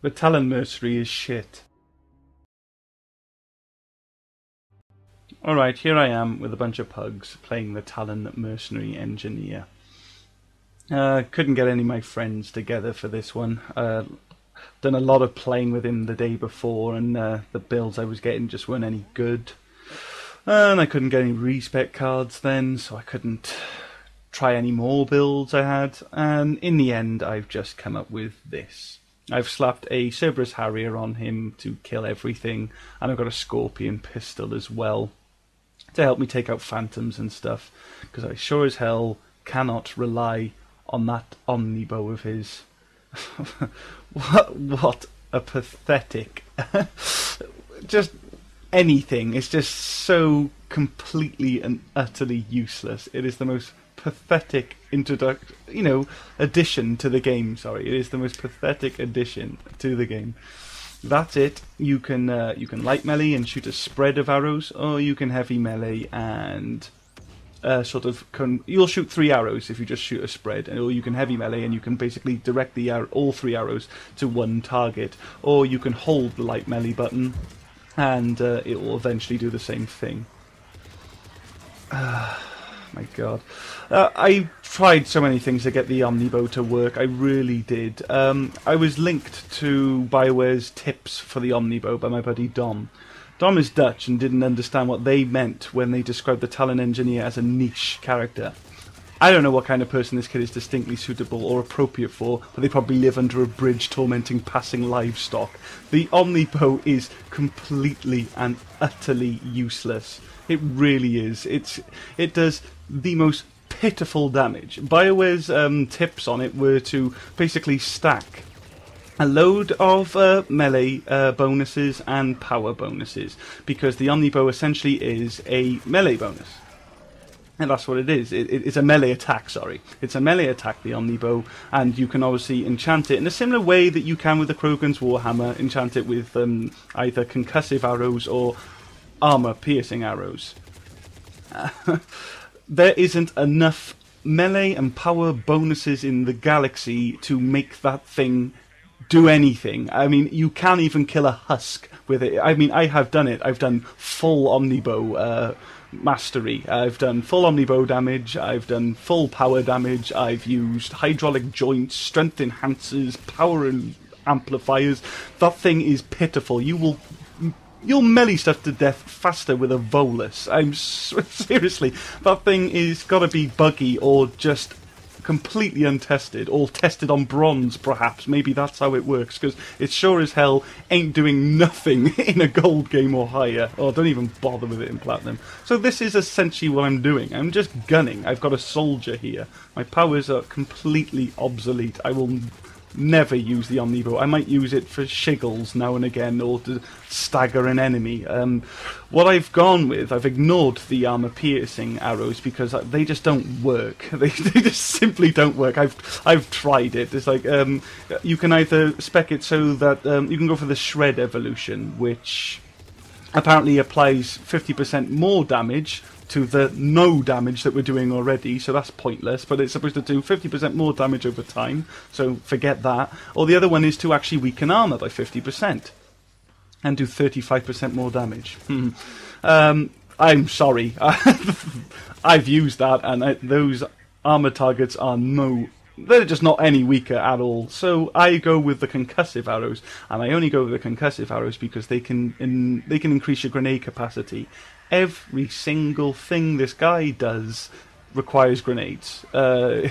The Talon Mercenary is shit. Alright, here I am with a bunch of pugs playing the Talon Mercenary Engineer. Couldn't get any of my friends together for this one. Done a lot of playing with him the day before, and the builds I was getting just weren't any good. And I couldn't get any respec cards then, so I couldn't try any more builds I had. And in the end, I've just come up with this. I've slapped a Cerberus harrier on him to kill everything, and I've got a scorpion pistol as well to help me take out phantoms and stuff, because I sure as hell cannot rely on that omni-bow of his. What a pathetic... just anything. It's just so completely and utterly useless. It is the most pathetic addition to the game. Sorry, it is the most pathetic addition to the game. That's it. You can light melee and shoot a spread of arrows, or you can heavy melee and you'll shoot 3 arrows if you just shoot a spread, or you can heavy melee and you can basically direct the all 3 arrows to one target, or you can hold the light melee button and it will eventually do the same thing. My god. I tried so many things to get the omni-bow to work. I really did. I was linked to bioware's tips for the omni-bow by my buddy Dom. Dom is Dutch and didn't understand what they meant when they described the Talon Engineer as a niche character. I don't know what kind of person this kid is distinctly suitable or appropriate for, but they probably live under a bridge tormenting passing livestock. The omni-bow is completely and utterly useless. It really is. It does the most pitiful damage. BioWare's tips on it were to basically stack a load of melee bonuses and power bonuses, because the omni-bow essentially is a melee bonus. And that's what it is. It's a melee attack, sorry. It's a melee attack, the omni-bow, and you can obviously enchant it in a similar way that you can with the Krogan's Warhammer, enchant it with either concussive arrows or armor-piercing arrows. There isn't enough melee and power bonuses in the galaxy to make that thing do anything. I mean, you can't even kill a husk with it. I mean, I have done it. I've done full omni-bow mastery. I've done full omni-bow damage. I've done full power damage. I've used hydraulic joints, strength enhancers, power amplifiers. That thing is pitiful. You'll melee stuff to death faster with a Volus. Seriously, that thing is got to be buggy or just completely untested, or tested on bronze perhaps. Maybe that's how it works, because it sure as hell ain't doing nothing in a gold game or higher. Oh, don't even bother with it in platinum. So this is essentially what I'm doing. I'm just gunning. I've got a soldier here. My powers are completely obsolete. I will never use the omni-bow. I might use it for shiggles now and again, or to stagger an enemy. What I've gone with, I've ignored the armor-piercing arrows because they just don't work. They just simply don't work. I've tried it. It's like you can either spec it so that you can go for the shred evolution, which apparently applies 50% more damage to the no damage that we're doing already, so that's pointless, but it's supposed to do 50% more damage over time, so forget that. Or the other one is to actually weaken armor by 50% and do 35% more damage. I'm sorry. I've used that, and those armor targets are they're just not any weaker at all. So I go with the concussive arrows, and I only go with the concussive arrows because they can increase your grenade capacity. Every single thing this guy does requires grenades.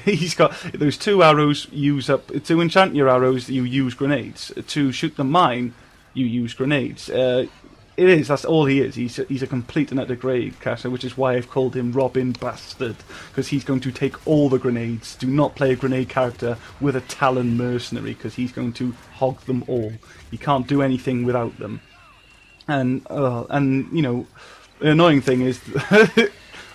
He's got those 2 arrows. Use up to enchant your arrows. You use grenades. To shoot the mine, you use grenades. That's all he is. He's a complete and utter grenade caster, which is why I've called him Robin Bastard, because he's going to take all the grenades. Do not play a grenade character with a Talon Mercenary, because he's going to hog them all. He can't do anything without them. And you know, the annoying thing is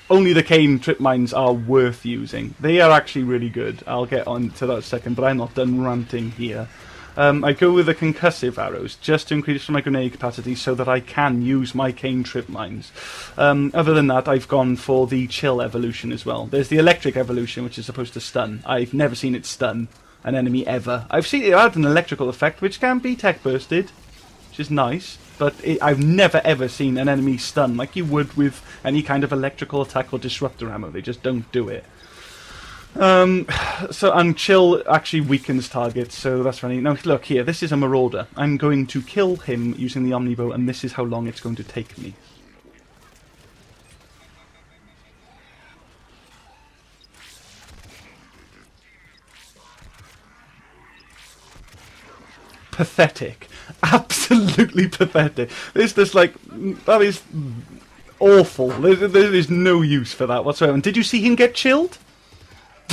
only the Cain trip mines are worth using. They are actually really good. I'll get on to that in a second, but I'm not done ranting here. I go with the concussive arrows just to increase my grenade capacity so that I can use my Cain trip mines. Other than that, I've gone for the chill evolution as well. There's the electric evolution, which is supposed to stun. I've never seen it stun. an enemy ever. I've seen it add an electrical effect, which can be tech bursted, which is nice, but I've never ever seen an enemy stun like you would with any kind of electrical attack or disruptor ammo. They just don't do it. And chill actually weakens targets, so that's funny. Now look here, this is a marauder. I'm going to kill him using the omni-bow, and this is how long it's going to take me. Pathetic. Absolutely pathetic. It's just like, that is awful. There is no use for that whatsoever. And did you see him get chilled?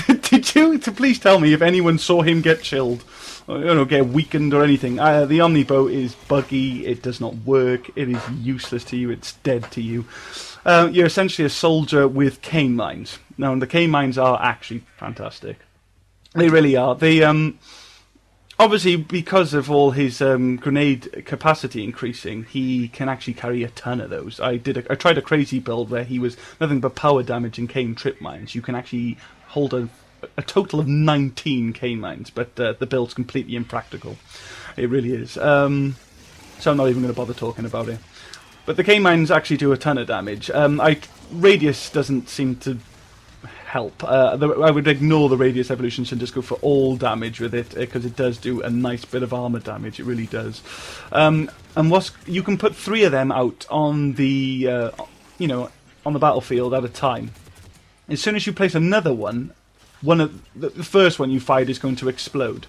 Did you? Please tell me if anyone saw him get chilled, or get weakened or anything. The omni-bow is buggy, it does not work, it is useless to you, it's dead to you. You're essentially a soldier with Cain mines. Now, the Cain mines are actually fantastic. They really are. They, obviously, because of all his grenade capacity increasing, he can actually carry a ton of those. I tried a crazy build where he was nothing but power damage and Cain trip mines. You can actually hold a total of 19 Cain mines, but the build's completely impractical. It really is. So I'm not even going to bother talking about it. But the Cain mines actually do a ton of damage. Radius doesn't seem to help. I would ignore the radius evolutions and just go for all damage with it, because it does do a nice bit of armor damage. It really does. And you can put 3 of them out on the on the battlefield at a time. As soon as you place another one of the first one you fired is going to explode.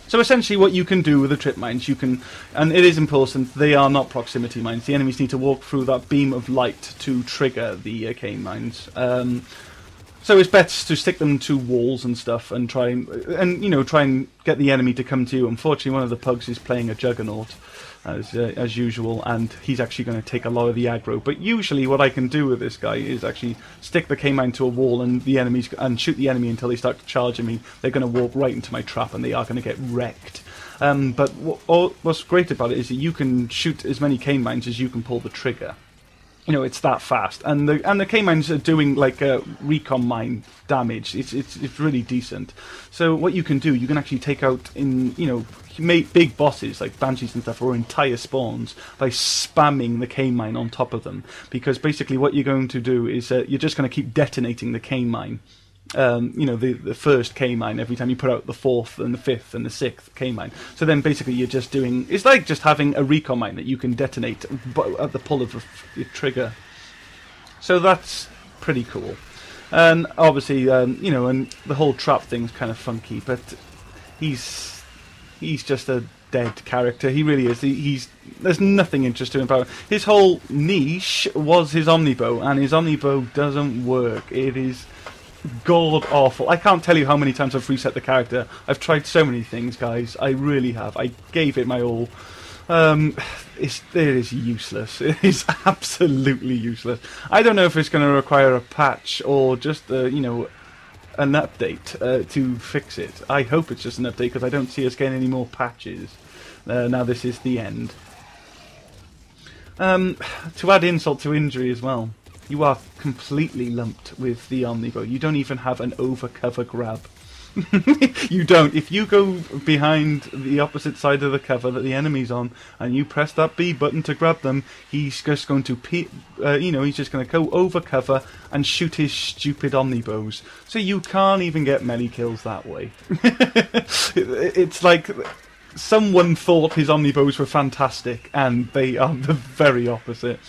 So essentially what you can do with the trip mines, and it is important, they are not proximity mines. The enemies need to walk through that beam of light to trigger the Cain mines. So it's best to stick them to walls and stuff and try and get the enemy to come to you. Unfortunately, one of the pugs is playing a juggernaut, as usual, and he's actually going to take a lot of the aggro. But usually what I can do with this guy is actually stick the Cain mine to a wall and shoot the enemy until they start charging me. They're going to walk right into my trap and they are going to get wrecked. But what's great about it is that you can shoot as many Cain mines as you can pull the trigger. It's that fast, and the Cain mines are doing like a recon mine damage. It's really decent. So what you can do, you can actually take out big bosses like banshees and stuff, or entire spawns, by spamming the Cain mine on top of them. Because basically what you're going to do is you're just going to keep detonating the Cain mine. The first Cain mine every time you put out the 4th and the 5th and the 6th Cain mine. So then basically you're just doing, it's like just having a recon mine that you can detonate at the pull of the trigger. So that's pretty cool. And obviously, and the whole trap thing's kind of funky, but he's just a dead character. He really is. There's nothing interesting about him. His whole niche was his omni-bow, and his omni-bow doesn't work. It is god awful. I can't tell you how many times I've reset the character. I've tried so many things, guys. I really have. I gave it my all. It is useless. It is absolutely useless. I don't know if it's going to require a patch or just an update to fix it. I hope it's just an update, because I don't see us getting any more patches. Now this is the end. To add insult to injury as well, you are completely lumped with the omni-bow. You don't even have an over-cover grab. You don't. If you go behind the opposite side of the cover that the enemy's on, and you press that B button to grab them, he's just going to, he's just going to go over cover and shoot his stupid omni-bows. So you can't even get melee kills that way. It's like someone thought his omni-bows were fantastic, and they are the very opposite.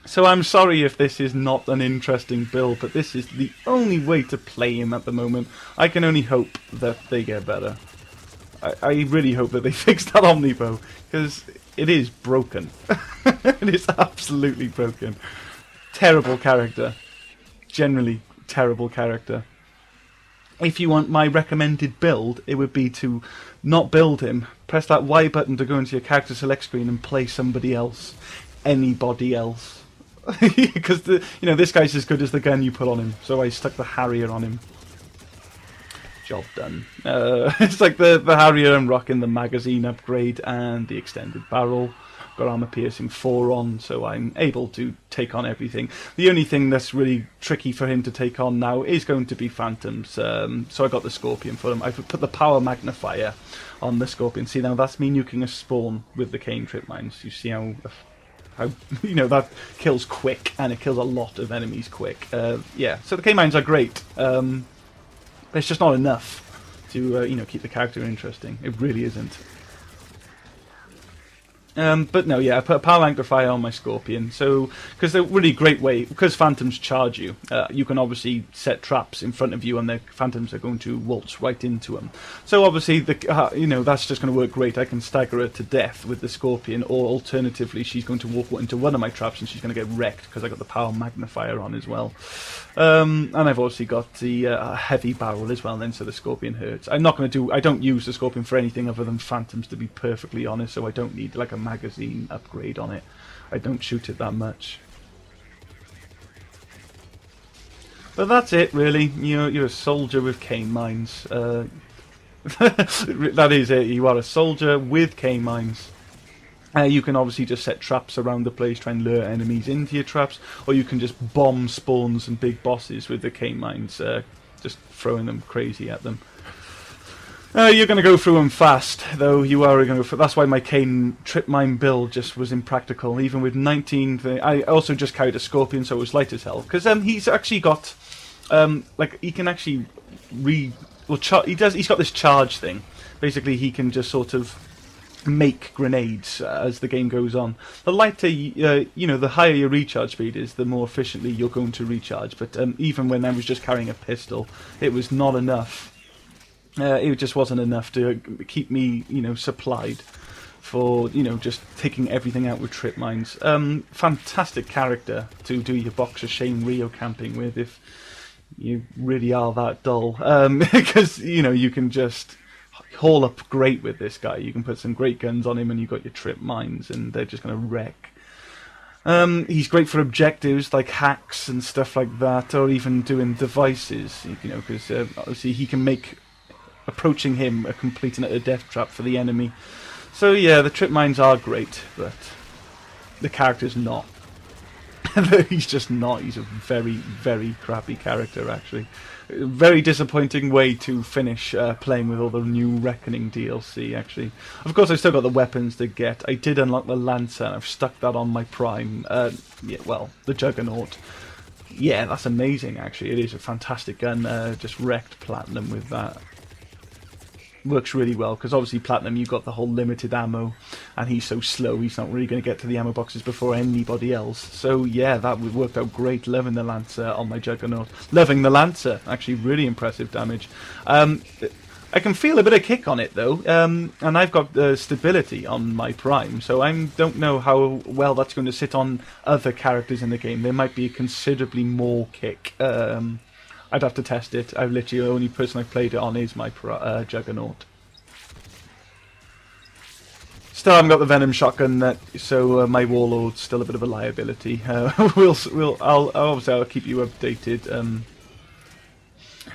So I'm sorry if this is not an interesting build, but this is the only way to play him at the moment. I can only hope that they get better. I really hope that they fix that omni-bow, because it is broken. It is absolutely broken. Terrible character. Generally terrible character. If you want my recommended build, it would be to not build him. Press that Y button to go into your character select screen and play somebody else. Anybody else. Because this guy's as good as the gun you put on him, so I stuck the harrier on him. job done. It's like the harrier, I'm rocking the magazine upgrade and the extended barrel. Got armor piercing 4 on, so I'm able to take on everything. The only thing that's really tricky for him to take on now is going to be phantoms. So I got the scorpion for him. I've put the power magnifier on the scorpion. See, now that's me nuking a spawn with the Cain trip mines. You see how you know, that kills quick, and it kills a lot of enemies quick. Yeah, so the Cain mines are great. But it's just not enough to you know, keep the character interesting. It really isn't. But no, yeah, I put a power magnifier on my scorpion, so because they're a really great way, because phantoms charge you, you can obviously set traps in front of you, and the phantoms are going to waltz right into them. So obviously, you know, that's just going to work great. I can stagger her to death with the scorpion, or alternatively, she's going to walk into one of my traps and she's going to get wrecked because I got the power magnifier on as well. And I've obviously got the heavy barrel as well, then, so the scorpion hurts. I don't use the scorpion for anything other than phantoms, to be perfectly honest, so I don't need like a magazine upgrade on it. I don't shoot it that much. But that's it, really. You're a soldier with Cain mines. That is it. You are a soldier with Cain mines. You can obviously just set traps around the place, try and lure enemies into your traps, or you can just bomb spawns and big bosses with the Cain mines, just throwing them crazy at them. You're going to go through them fast, though. You are going to go. That's why my Cain trip mine build just was impractical. Even with 19, I also just carried a scorpion, so it was light as hell. Because he's actually got, like, he can actually he's got this charge thing. Basically, he can just sort of make grenades as the game goes on. The lighter, you know, the higher your recharge speed is, the more efficiently you're going to recharge. But even when I was just carrying a pistol, it was not enough. It just wasn't enough to keep me, you know, supplied for, you know, just taking everything out with trip mines. Fantastic character to do your Boxer Shane Rio camping with if you really are that dull. Because, you know, you can just haul up great with this guy. You can put some great guns on him and you've got your trip mines and they're just going to wreck. He's great for objectives like hacks and stuff like that, or even doing devices, you know, because obviously he can make approaching him a complete and utter death trap for the enemy. So yeah, the trip mines are great, but the character's not. He's just not. He's a very, very crappy character, actually. Very disappointing way to finish playing with all the new Reckoning DLC, actually. Of course, I've still got the weapons to get. I did unlock the Lancer, and I've stuck that on my Prime. Yeah, well, the Juggernaut. Yeah, that's amazing, actually. It is a fantastic gun. Just wrecked Platinum with that. Works really well, because obviously Platinum, you've got the whole limited ammo, and he's so slow, he's not really going to get to the ammo boxes before anybody else. So yeah, that worked out great, loving the Lancer on my Juggernaut. Loving the Lancer, actually really impressive damage. I can feel a bit of kick on it though, and I've got stability on my Prime, so I don't know how well that's going to sit on other characters in the game. There might be considerably more kick. I'd have to test it. I've literally, the only person I've played it on is my Juggernaut. Still haven't got the Venom shotgun, so my Warlord's still a bit of a liability. Obviously I'll keep you updated.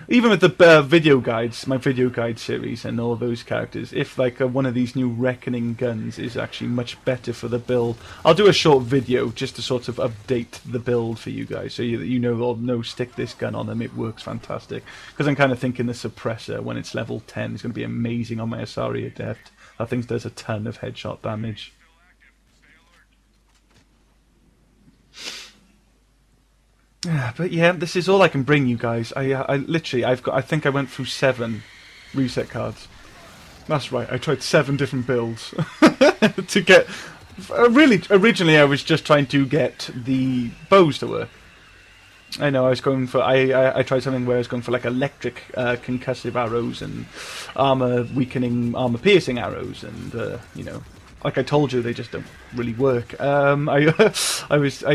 Even with the video guides, my video guide series and all those characters, if like one of these new Reckoning guns is actually much better for the build, I'll do a short video just to sort of update the build for you guys, so you know, oh, no, stick this gun on them, it works fantastic. Because I'm kind of thinking the suppressor, when it's level 10, is going to be amazing on my Asari Adept. That thing does a ton of headshot damage. But yeah, this is all I can bring you guys. I think I went through 7 reset cards. That's right, I tried 7 different builds to get. Really, originally I was just trying to get the bows to work. I know I was going for. I tried something where I was going for like electric concussive arrows and armor piercing arrows, and you know, like I told you, they just don't really work. I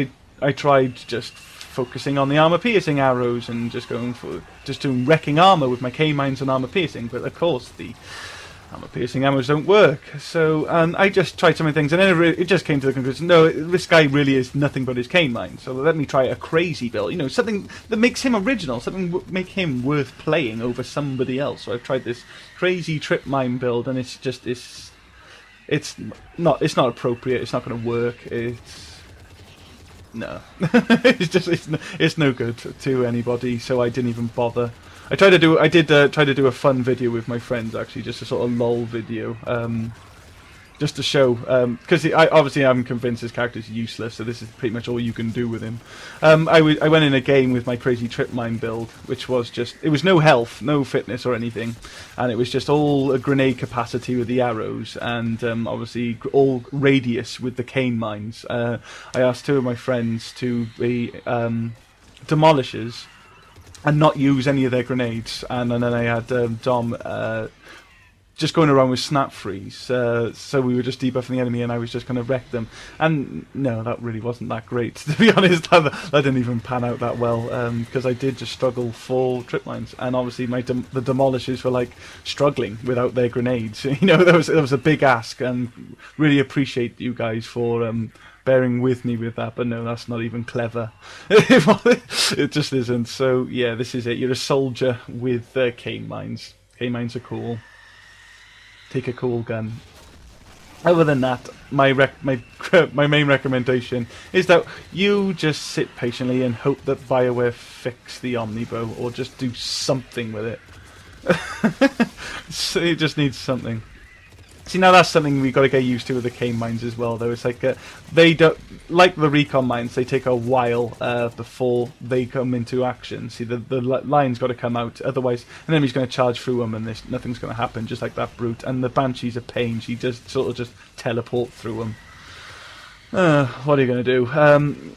tried just focusing on the armor piercing arrows and just doing wrecking armor with my Cain mines and armor piercing, but of course armor piercing ammos don't work. So, and I just tried so many things, and then it just came to the conclusion: no, this guy really is nothing but his Cain mine. So let me try a crazy build. You know, something that makes him original, something make him worth playing over somebody else. So I've tried this crazy trip mine build, and it's not appropriate. It's not going to work. No, it's no good to anybody. So I didn't even bother. I did try to do a fun video with my friends, actually, just a sort of lol video, just to show, because I'm convinced his character's useless, so this is pretty much all you can do with him. I went in a game with my crazy trip mine build, which was it was no health, no fitness or anything, and it was just all a grenade capacity with the arrows, and obviously all radius with the Cain mines. I asked two of my friends to be demolishers, and not use any of their grenades, and then I had Dom just going around with snap freeze, so we were just debuffing the enemy, and I was just going to wreck them. And no, that really wasn't that great, to be honest. That didn't even pan out that well, because I did just struggle for trip mines, and obviously the demolishers were like struggling without their grenades. You know, there was a big ask, and really appreciate you guys for bearing with me with that, but no, that's not even clever. It just isn't. So yeah, this is it. You're a soldier with Cain mines. Cain mines are cool. Take a cool gun. Other than that, my main recommendation is that you just sit patiently and hope that BioWare fix the omni-bow, or just do something with it. So it just needs something. See, now that's something we've got to get used to with the Cain mines as well, though. It's like they don't, like the recon mines, they take a while before they come into action. See, the line's got to come out, otherwise an enemy's going to charge through them, and nothing's going to happen, just like that brute. And the Bwnici's a pain; she just sort of just teleport through them. What are you going to do?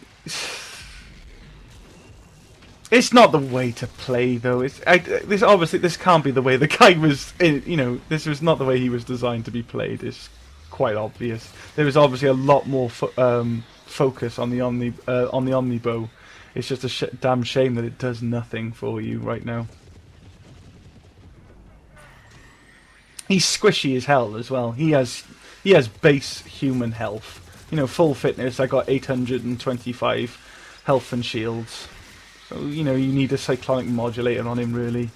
It's not the way to play, though. This can't be the way the guy was. This was not the way he was designed to be played. It's quite obvious. There was obviously a lot more focus on the omni-bow. It's just a damn shame that it does nothing for you right now. He's squishy as hell as well. He has base human health. You know, full fitness. I got 825 health and shields. So, you know, you need a cyclonic modulator on him, really.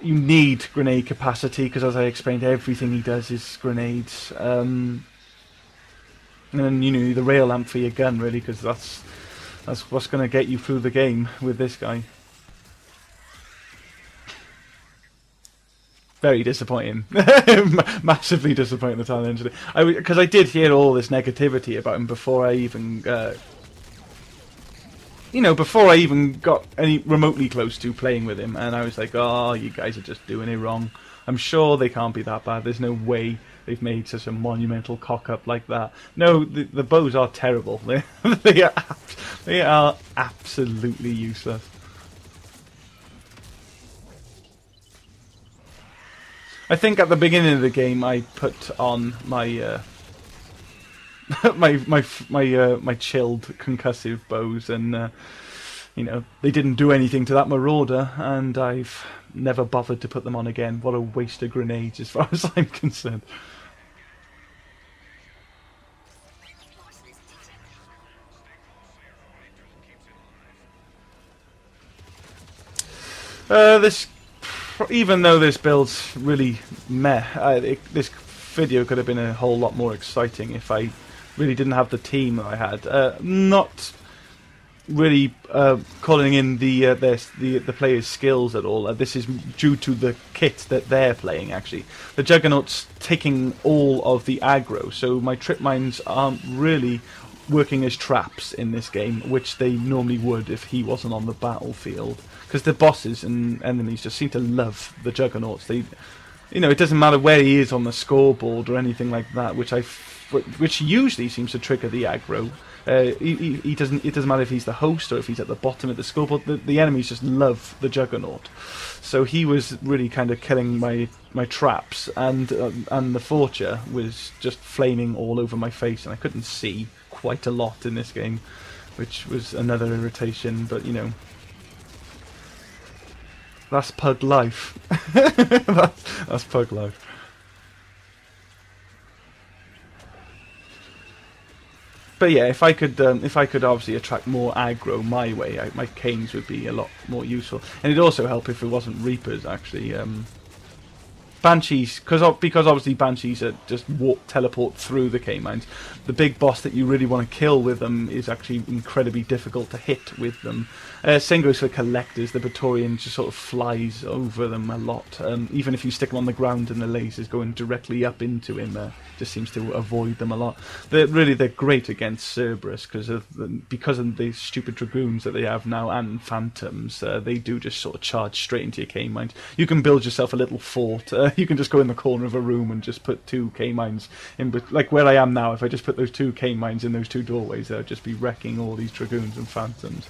You need grenade capacity, because as I explained, everything he does is grenades. And then, you know, the rail lamp for your gun, really, because that's what's going to get you through the game with this guy. Very disappointing. Massively disappointing, the Talon Engineer. Because I did hear all this negativity about him before I even... before I even got any remotely close to playing with him, and I was like, oh, you guys are just doing it wrong. I'm sure they can't be that bad. There's no way they've made such a monumental cock-up like that. No, the bows are terrible. They are absolutely useless. I think at the beginning of the game I put on my... my chilled concussive bows, and they didn't do anything to that marauder, and I've never bothered to put them on again. What a waste of grenades, as far as I'm concerned. Even though this build's really meh, this video could have been a whole lot more exciting if I really didn't have the team that I had. Not really calling in the players' skills at all. This is due to the kit that they're playing, actually. The Juggernaut's taking all of the aggro, so my trip mines aren't really working as traps in this game, which they normally would if he wasn't on the battlefield. Because the bosses and enemies just seem to love the Juggernauts. It doesn't matter where he is on the scoreboard or anything like that, which usually seems to trigger the aggro. It doesn't matter if he's the host or if he's at the bottom of the scoreboard. The enemies just love the Juggernaut. So he was really kind of killing my traps, and the Forger was just flaming all over my face, and I couldn't see quite a lot in this game, which was another irritation. But that's pug life. That's pug life. But yeah, if I could obviously attract more aggro my way, my canes would be a lot more useful, and it'd also help if it wasn't reapers actually. Banshees, because obviously Banshees are just teleport through the K-mines. The big boss that you really want to kill with them is actually incredibly difficult to hit with them. Same goes for collectors. The Praetorian just sort of flies over them a lot. Even if you stick them on the ground and the lasers going directly up into him, just seems to avoid them a lot. They're great against Cerberus because of the stupid dragoons that they have now and phantoms. They do just sort of charge straight into your K-mines. You can build yourself a little fort. You can just go in the corner of a room and just put 2 K-mines in, like where I am now. If I just put those 2 K-mines in those 2 doorways, they'll just be wrecking all these dragoons and phantoms.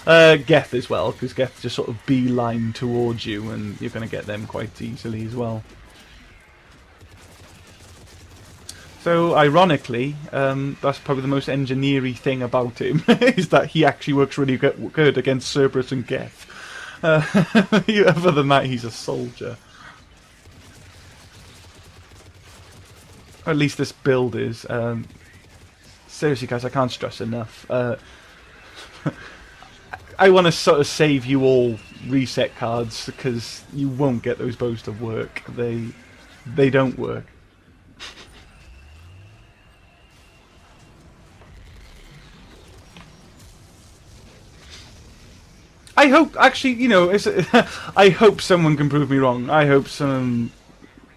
Geth as well, because Geth just sort of beeline towards you, and you're going to get them quite easily as well. So, ironically, that's probably the most engineering thing about him, is that he actually works really good against Cerberus and Geth. Other than that, he's a soldier. At least this build is. Seriously, guys, I can't stress enough. I want to sort of save you all reset cards because you won't get those bows to work. They don't work. I hope, actually, you know, I hope someone can prove me wrong. I hope some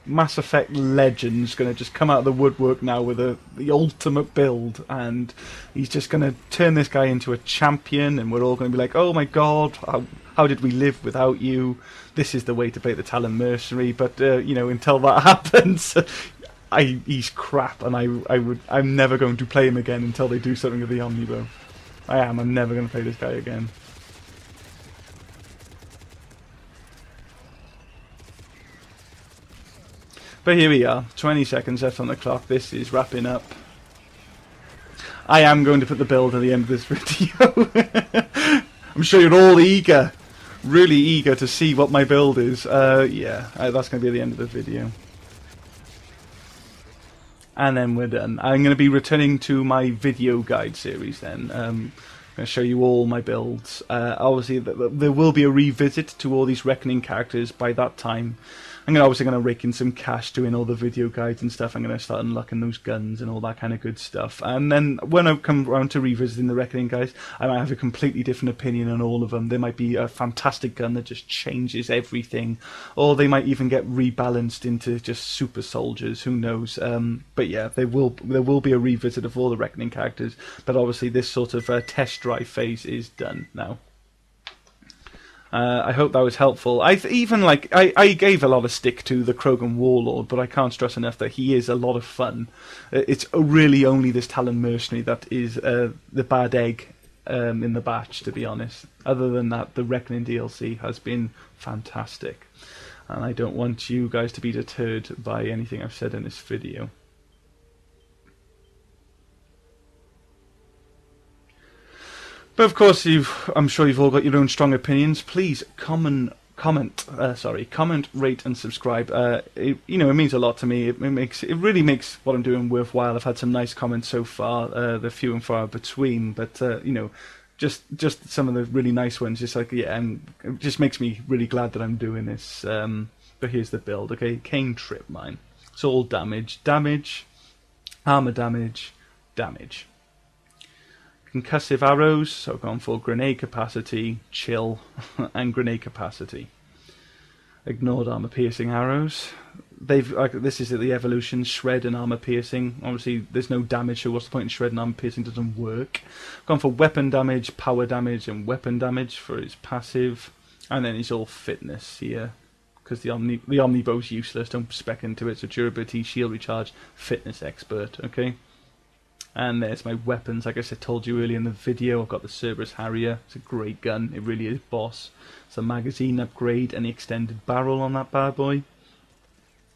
Mass Effect legend's going to just come out of the woodwork now with the ultimate build, and he's just going to turn this guy into a champion, and we're all going to be like, oh my god, how did we live without you? This is the way to play the Talon Mercenary. But you know, until that happens, he's crap, and I'm never going to play him again until they do something with the omni-bow. I'm never going to play this guy again. But here we are, 20 seconds left on the clock. This is wrapping up. I am going to put the build at the end of this video. I'm sure you're all eager, really eager to see what my build is. Yeah, that's going to be the end of the video. And then we're done. I'm going to be returning to my video guide series then. I'm going to show you all my builds. Obviously, there will be a revisit to all these Reckoning characters by that time. I'm obviously going to rake in some cash doing all the video guides and stuff. I'm going to start unlocking those guns and all that kind of good stuff. And then when I come around to revisiting the Reckoning guys, I might have a completely different opinion on all of them. There might be a fantastic gun that just changes everything. Or they might even get rebalanced into just super soldiers. Who knows? But yeah, there will be a revisit of all the Reckoning characters. But obviously this sort of test drive phase is done now. I hope that was helpful. I gave a lot of stick to the Krogan Warlord, but I can't stress enough that he is a lot of fun. It's really only this Talon Mercenary that is the bad egg in the batch, to be honest. Other than that, the Reckoning DLC has been fantastic. And I don't want you guys to be deterred by anything I've said in this video. But of course, I'm sure you've all got your own strong opinions. Please comment, rate, and subscribe. It means a lot to me. It really makes what I'm doing worthwhile. I've had some nice comments so far. They're few and far between, but just some of the really nice ones. Just like it just makes me really glad that I'm doing this. But here's the build. Okay, Cain trip mine. It's all damage, armor damage. Concussive Arrows, so I've gone for grenade capacity, chill, and grenade capacity. Ignored armor piercing arrows. This is the evolution, shred and armor piercing. Obviously, there's no damage, so what's the point in shred and armor piercing? Doesn't work. I've gone for weapon damage, power damage, and weapon damage for his passive. And then it's all fitness here, because the omni-bow's useless. Don't spec into it. So durability, shield recharge, fitness expert. Okay. And there's my weapons. Like I said, told you earlier in the video, I've got the Cerberus Harrier. It's a great gun. It really is boss. It's a magazine upgrade and the extended barrel on that bad boy.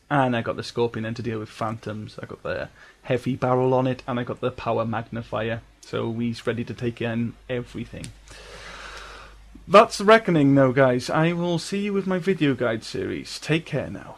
And I got the Scorpion then to deal with phantoms. I got the heavy barrel on it, and I got the power magnifier. So he's ready to take in everything. That's Reckoning though, guys. I will see you with my video guide series. Take care now.